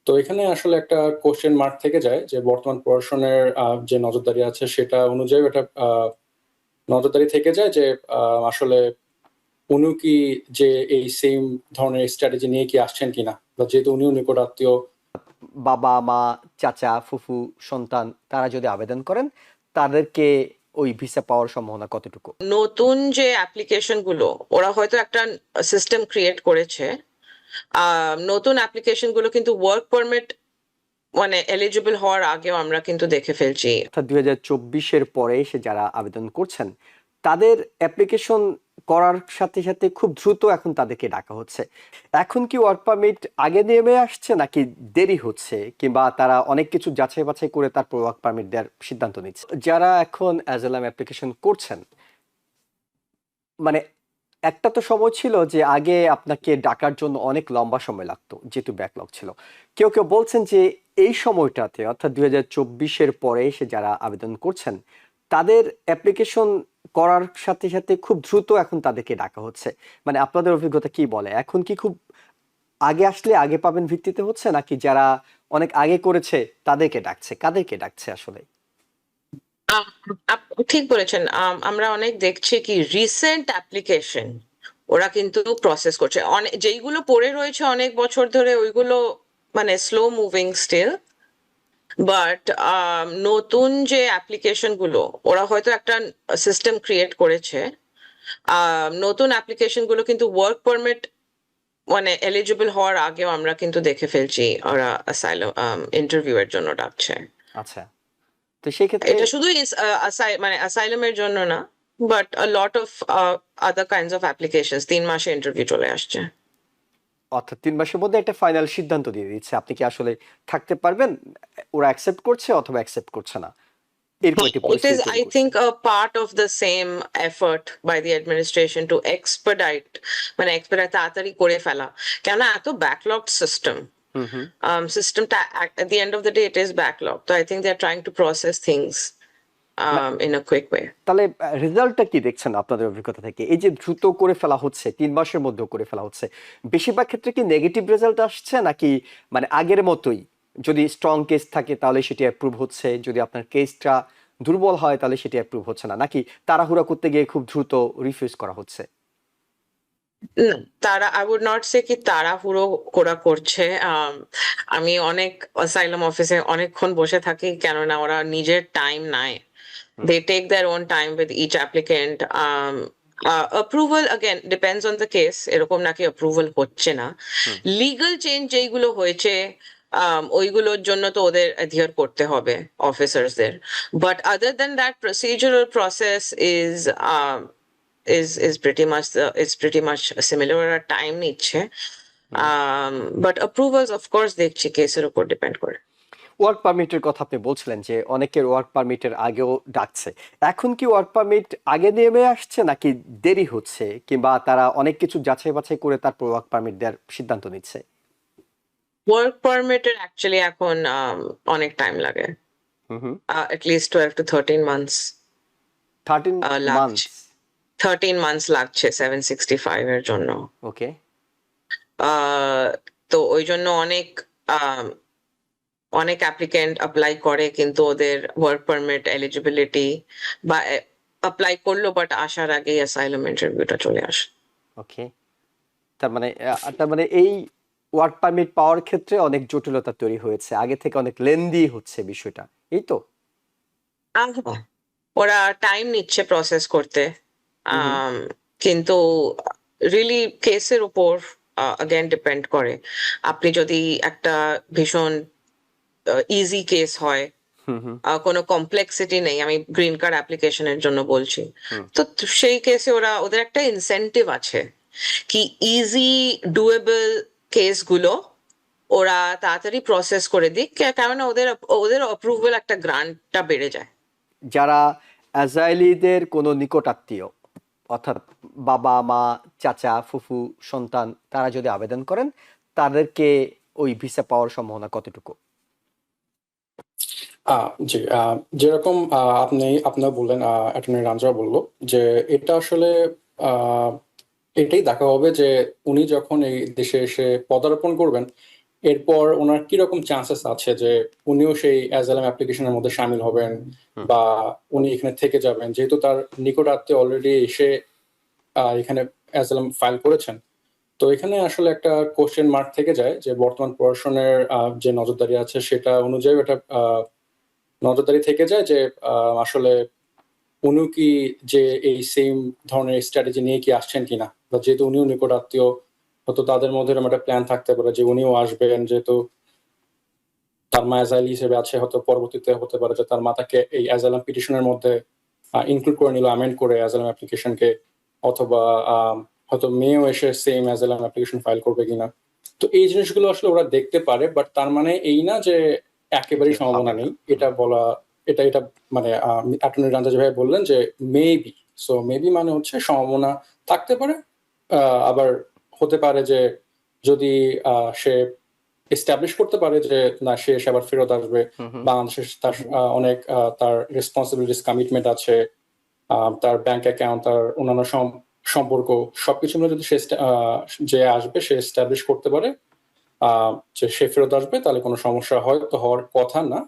তো এখানে আসলে একটা কোশ্চেন মার্ক থেকে যায় যে বর্তমান প্রশাসনের যে নজরদারি আছে সেটা অনুযায়ী এটা নজরদারি থেকে যায় যে আসলে উনিও কি যে এই সেম ধরনের স্ট্র্যাটেজি নিয়ে কি আসছেন কিনা, বা যেহেতু উনিও নিকট আত্মীয়। বাবা মা চাচা ফুফু সন্তান তারা যদি আবেদন করেন তাদেরকে ওই ভিসা পাওয়ার সম্ভাবনা কতটুকু? নতুন যে অ্যাপ্লিকেশন গুলো ওরা হয়তো একটা সিস্টেম ক্রিয়েট করেছে। নতুন অ্যাপ্লিকেশন গুলো কিন্তু ওয়ার্ক পারমিট মানে এলিজিবল হওয়ার আগেও আমরা কিন্তু দেখে ফেলছি। অর্থাৎ 2024-এর পরে এসে যারা আবেদন করছেন তাদের অ্যাপ্লিকেশন করার সাথে সাথে খুব দ্রুত এখন তাদেরকে ডাকা হচ্ছে। এখন কি ওয়ার্ক পারমিট আগে নেমে আসছে নাকি দেরি হচ্ছে, কিংবা তারা অনেক কিছু যাচাই বাছাই করে তারপর ওয়ার্ক পারমিট দেওয়ার সিদ্ধান্ত নিচ্ছে? যারা এখন অ্যাজাইলাম অ্যাপ্লিকেশন করছেন, মানে একটা তো সময় ছিল যে আগে আপনাকে ডাকার জন্য অনেক লম্বা সময় লাগতো যেহেতু ব্যাকলগ ছিল। কেউ কেউ বলছেন যে এই সময়টাতে অর্থাৎ 2024-এর পরে এসে যারা আবেদন করছেন তাদের অ্যাপ্লিকেশন করার সাথে সাথে খুব দ্রুত এখন তাদেরকে ডাকা হচ্ছে। মানে আপনাদের অভিজ্ঞতা কি বলে, এখন কি খুব আগে আসলে আগে পাবেন ভিত্তিতে হচ্ছে নাকি যারা অনেক আগে করেছে তাদেরকে ডাকছে? কাদেরকে ডাকছে আসলে? ঠিক বলেছেন। আমরা অনেক দেখছি কি রিসেন্ট অ্যাপ্লিকেশন ওরা কিন্তু প্রসেস করছে, অনেক যেইগুলো পড়ে রয়েছে অনেক বছর ধরে ওইগুলো মানে স্লো মুভিং স্টিল। বাট নতুন যে অ্যাপ্লিকেশন গুলো ওরা হয়তো একটা সিস্টেম ক্রিয়েট করেছে। নতুন অ্যাপ্লিকেশন গুলো কিন্তু ওয়ার্ক পারমিট মানে এলিজিবল হওয়ার আগেও আমরা কিন্তু দেখে ফেলছি ওরা অ্যাসাইলাম ইন্টারভিউ এর জন্য ডাকছে। আচ্ছা, তো সেই ক্ষেত্রে এটা শুধু মানে অ্যাসাইলামের জন্য না, but a lot of other kinds of applications 3 মাসে ইন্টারভিউ চলে আসছে। অর্থাৎ 3 মাসের মধ্যে একটা ফাইনাল সিদ্ধান্ত দিয়ে দিচ্ছে আপনি কি আসলে থাকতে পারবেন, ওরা অ্যাকসেপ্ট করছে অথবা অ্যাকসেপ্ট করছে না, এরকম একটি It পরিস্থিতি is, তৈরি I করছে। think, a part of the same effort by the administration to expedite, মানে expedite তাড়াতাড়ি করে ফেলা, কেন এত ব্যাকলগ সিস্টেম। হুম হুম। সিস্টেমটা at the end of the day it is backlogged, so I think they're trying to process things in a quick way. তাহলে রেজাল্টটা কি দেখছেন আপনাদের অভিজ্ঞতা থেকে? এই যে দ্রুত করে ফেলা হচ্ছে, 3 মাসের মধ্যে করে ফেলা হচ্ছে, বেশিরভাগ ক্ষেত্রে কি নেগেটিভ রেজাল্ট আসছে নাকি মানে আগের মতোই যদি স্ট্রং কেস থাকে তাহলে সেটি অ্যাপ্রুভ হচ্ছে, যদি আপনার কেসটা দুর্বল হয় তাহলে সেটি অ্যাপ্রুভ হচ্ছে না, নাকি তাড়াহুড়া করতে গিয়ে খুব দ্রুত রিফিউজ করা হচ্ছে? তারা আই উড নট সে কি তাড়াহুড়ো করা করছে। আমি অনেক অ্যাসাইলাম অফিসে অনেকক্ষণ বসে থাকি, কেননা ওরা নিজের টাইম নেয়। They take their own time with each applicant. Approval again depends on the case, এরকম নাকি অ্যাপ্রুভাল হচ্ছে না। লিগাল চেঞ্জ যেইগুলো হয়েছে ওইগুলোর জন্য তো ওদের অ্যাডিয়ার করতে হবে অফিসার্সদের। But other than that procedural process is pretty much it's pretty much similar, ওরা টাইম নিচ্ছে। বাট অ্যাপ্রুভালস অফ কোর্স দেখছি কেসের উপর ডিপেন্ড করে। ওয়ার্ক পারমিটের কথা আপনি বলছিলেন যে অনেকের ওয়ার্ক পারমিটের আগেও ডাকছে, এখন কি ওয়ার্ক পারমিট আগে নেমে আসছে নাকি দেরি হচ্ছে, কিংবা তারা অনেক কিছু যাচাই বাছাই করে তারপর ওয়ার্ক পারমিট দেওয়ার সিদ্ধান্ত নিচ্ছে? ওয়ার্ক পারমিটের অ্যাকচুয়ালি এখন অনেক টাইম লাগে, হুম হুম। at least 12 to 13 months 13 লাগছে। মান্থস 13 months লাগছে 765 এর জন্য। ওকে। তো ওই জন্য অনেক অনেক অ্যাপ্লিকেন্ট অ্যাপ্লাই করে কিন্তু ওদের ওয়ার্ক পারমিট এলিজিবিলিটি বা অ্যাপ্লাই করলো বাট আসার আগেই অ্যাসাইলাম ইন্টারভিউটা চলে আসে। ওকে, তার মানে এই ওয়ার্ক পারমিট পাওয়ার ক্ষেত্রে অনেক জটিলতা তৈরি হয়েছে, আগে থেকে অনেক লেন্দি হচ্ছে বিষয়টা, এই তো? ওরা টাইম নিচ্ছে প্রসেস করতে, কিন্তু রিয়েলি কেসের উপর अगेन ডিপেন্ড করে। আপনি যদি একটা ভীষণ ইজি কেস হয়, হুম হুম। কোনো কমপ্লেক্সিটি নেই, আমি গ্রিন কার্ড অ্যাপ্লিকেশনের জন্য বলছি, তো সেই কেসে ওদের একটা ইনসেনটিভ আছে কি ইজি ডুয়েবল কেসগুলো ওরা তাড়াতাড়ি প্রসেস করে দিক, কেননা ওদের ওদের অ্যাপ্রুভাল একটা গ্রান্টটা বেড়ে যায়। যারা অ্যাজাইলিদের কোনো নিকট আত্মীয় অর্থাৎ বাবা মা চাচা ফুফু সন্তান তারা যদি আবেদন করেন তাদেরকে ওই ভিসা পাওয়ার সম্ভাবনা কতটুকু? জি, যেরকম আপনার বললেন, অ্যাটর্নি রাঞ্জা বললো যে এটা আসলে আহ, এটাই দেখা হবে যে উনি যখন এই দেশে এসে পদার্পণ করবেন এরপর ওনার কিরকম চান্সেস আছে যে উনিও সেই অ্যাজাইলাম অ্যাপ্লিকেশনের মধ্যে শামিল হবেন বা উনি এখানে থেকে যাবেন, যেহেতু তার নিকট আত্মীয় অলরেডি এসে এখানে অ্যাজাইলাম ফাইল করেছেন। তো এখানে আসলে একটা কোশ্চেন মার্ক থেকে যায় যে বর্তমান প্রশাসনের যে নজরদারি আছে সেটা অনুযায়ী এটা নজরদারি থেকে যায় যে আসলে উনিও কি যে এই সেম ধরনের স্ট্র্যাটেজি নিয়ে কি আসছেন কিনা, বা যেহেতু উনিও নিকট আত্মীয়, হয়তো তাদের মধ্যে এরকম একটা প্ল্যান থাকতে পারে যে উনিও আসবেন, যেহেতু তার মা অ্যাজাইলি হিসেবে আছে, হয়তো পরবর্তীতে হতে পারে যে তার মাতাকে এই অ্যাজাইলাম পিটিশনের মধ্যে ইনক্লুড করে নিল, অ্যামেন্ড করে অ্যাজাইলাম অ্যাপ্লিকেশনকে, অথবা হয়তো মেয়েও এসে সেম অ্যাজাইলাম অ্যাপ্লিকেশন ফাইল করবে কিনা। তো এই জিনিসগুলো আসলে ওরা দেখতে পারে, বাট তার মানে এই না যে একেবারেই যে সম্ভাবনা হবে না। নেই এটা বলা। এটা মানে অ্যাটর্নি জেনারেল ভাই বললেন যে মেবি, সো মেবি মানে হচ্ছে সম্ভাবনা থাকতে পারে। আবার হতে পারে যে যদি সে এস্টাবলিশ করতে পারে যে না, সে এসে আবার ফেরত আসবে বাংলাদেশে, তার অনেক তার রেসপন্সিবিলিটিস কমিটমেন্ট আছে, তার ব্যাংক অ্যাকাউন্ট, তার অন্যান্য সম্পর্ক সবকিছু মিলে যদি সে যে আসবে সে এস্টাবলিশ করতে পারে যে সে ফেরত আসবে, তাহলে কোনো সমস্যা হয়তো হওয়ার কথা না।